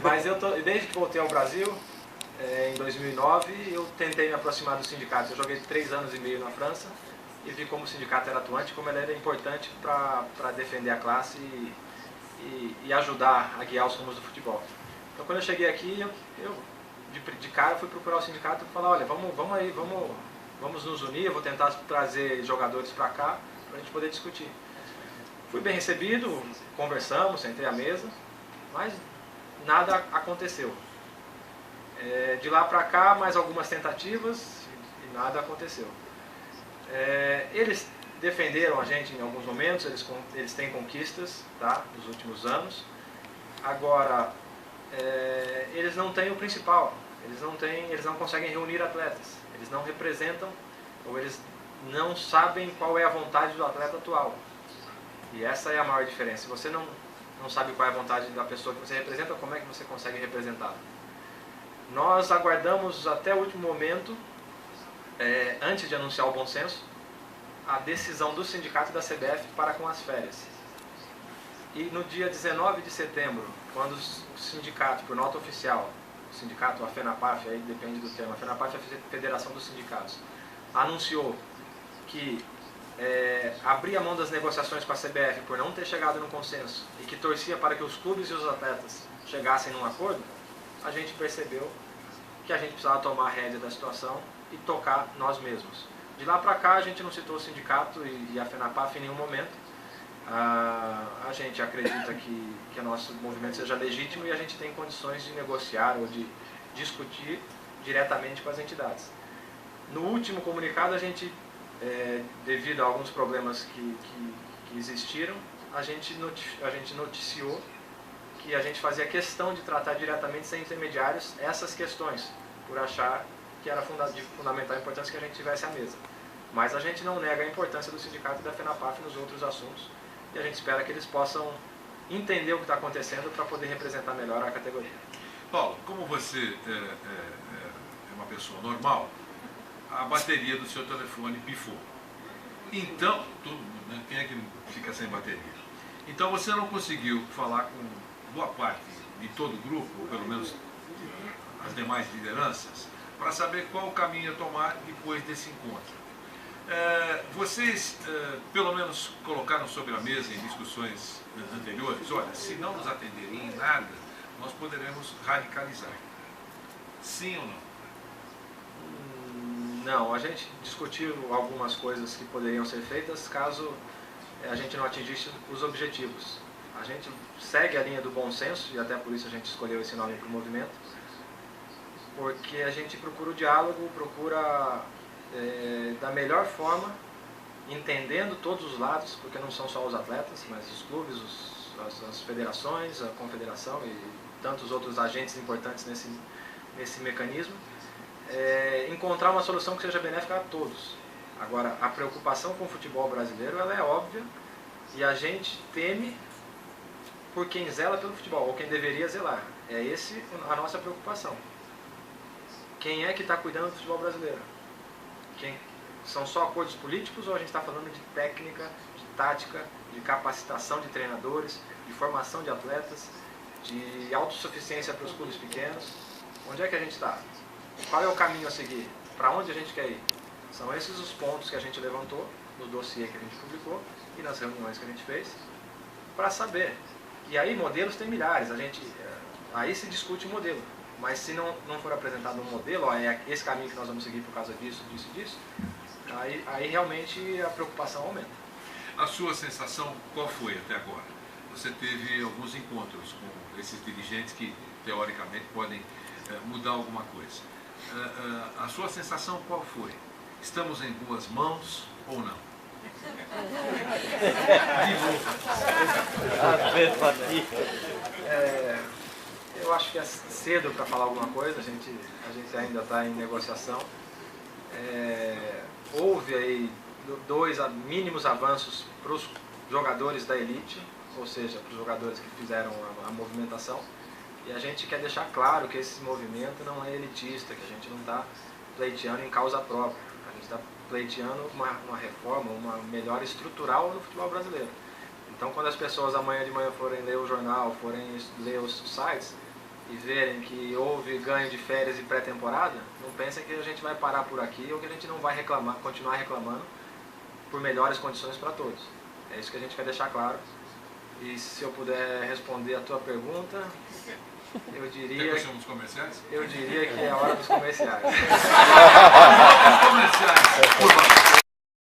Mas desde que voltei ao Brasil, em 2009, eu tentei me aproximar do sindicato. Eu joguei 3 anos e meio na França e vi como o sindicato era atuante, como ele era importante para defender a classe e ajudar a guiar os rumos do futebol. Então quando eu cheguei aqui, eu de cara fui procurar o sindicato e falar, olha, vamos nos unir, eu vou tentar trazer jogadores para cá para a gente poder discutir. Fui bem recebido, conversamos, sentei à mesa, mas nada aconteceu. De lá para cá, mais algumas tentativas e nada aconteceu. Eles defenderam a gente em alguns momentos, eles têm conquistas, tá, nos últimos anos. Agora, eles não têm o principal, eles não conseguem reunir atletas, eles não representam, ou eles não sabem qual é a vontade do atleta atual. E essa é a maior diferença. Se você não sabe qual é a vontade da pessoa que você representa, como é que você consegue representá-la? Nós aguardamos até o último momento, antes de anunciar o bom senso, a decisão do sindicato e da CBF para com as férias. E no dia 19 de setembro, quando o sindicato, por nota oficial, o sindicato, a FENAPAF, aí depende do termo, a FENAPAF é a Federação dos Sindicatos, anunciou que abria mão das negociações com a CBF por não ter chegado no consenso e que torcia para que os clubes e os atletas chegassem num acordo, a gente percebeu que a gente precisava tomar a rédea da situação e tocar nós mesmos. De lá para cá a gente não citou o sindicato e a FENAPAF em nenhum momento. A gente acredita que o nosso movimento seja legítimo e a gente tem condições de negociar ou de discutir diretamente com as entidades. No último comunicado a gente, devido a alguns problemas que existiram, a gente noticiou que a gente fazia questão de tratar diretamente, sem intermediários, essas questões, por achar que era de fundamental importância que a gente tivesse à mesa. Mas a gente não nega a importância do sindicato e da FENAPAF nos outros assuntos, e a gente espera que eles possam entender o que está acontecendo para poder representar melhor a categoria. Paulo, como você é uma pessoa normal, a bateria do seu telefone pifou. Então, todo mundo, né? Quem é que fica sem bateria? Então você não conseguiu falar com boa parte de todo o grupo, ou pelo menos as demais lideranças, para saber qual o caminho a tomar depois desse encontro. Vocês, pelo menos, colocaram sobre a mesa em discussões anteriores, olha, se não nos atenderem em nada, nós poderemos radicalizar. Sim ou não? Não, a gente discutiu algumas coisas que poderiam ser feitas caso a gente não atingisse os objetivos. A gente segue a linha do bom senso, e até por isso a gente escolheu esse nome para o movimento, porque a gente procura o diálogo, procura da melhor forma, entendendo todos os lados, porque não são só os atletas, mas os clubes, as federações, a confederação e tantos outros agentes importantes nesse mecanismo, encontrar uma solução que seja benéfica a todos. Agora, a preocupação com o futebol brasileiro ela é óbvia, e a gente teme por quem zela pelo futebol, ou quem deveria zelar. É essa a nossa preocupação. Quem é que está cuidando do futebol brasileiro? São só acordos políticos, ou a gente está falando de técnica, de tática, de capacitação de treinadores, de formação de atletas, de autossuficiência para os clubes pequenos? Onde é que a gente está? Qual é o caminho a seguir? Para onde a gente quer ir? São esses os pontos que a gente levantou no dossiê que a gente publicou e nas reuniões que a gente fez, para saber. E aí modelos tem milhares, aí se discute o modelo. Mas se não for apresentado um modelo, é esse caminho que nós vamos seguir por causa disso, disso e disso, aí realmente a preocupação aumenta. A sua sensação qual foi até agora? Você teve alguns encontros com esses dirigentes que teoricamente podem mudar alguma coisa. A sua sensação qual foi? Estamos em boas mãos ou não? Eu acho que é cedo para falar alguma coisa, a gente ainda está em negociação. Houve aí mínimos avanços para os jogadores da elite, ou seja, para os jogadores que fizeram a movimentação. E a gente quer deixar claro que esse movimento não é elitista, que a gente não está pleiteando em causa própria. A gente está pleiteando uma reforma, uma melhora estrutural no futebol brasileiro. Então, quando as pessoas amanhã de manhã forem ler o jornal, forem ler os sites, e verem que houve ganho de férias e pré-temporada, não pensem que a gente vai parar por aqui ou que a gente não vai reclamar, continuar reclamando por melhores condições para todos. É isso que a gente quer deixar claro. E se eu puder responder a tua pergunta, eu diria que é a hora dos comerciais. Comerciais, por favor.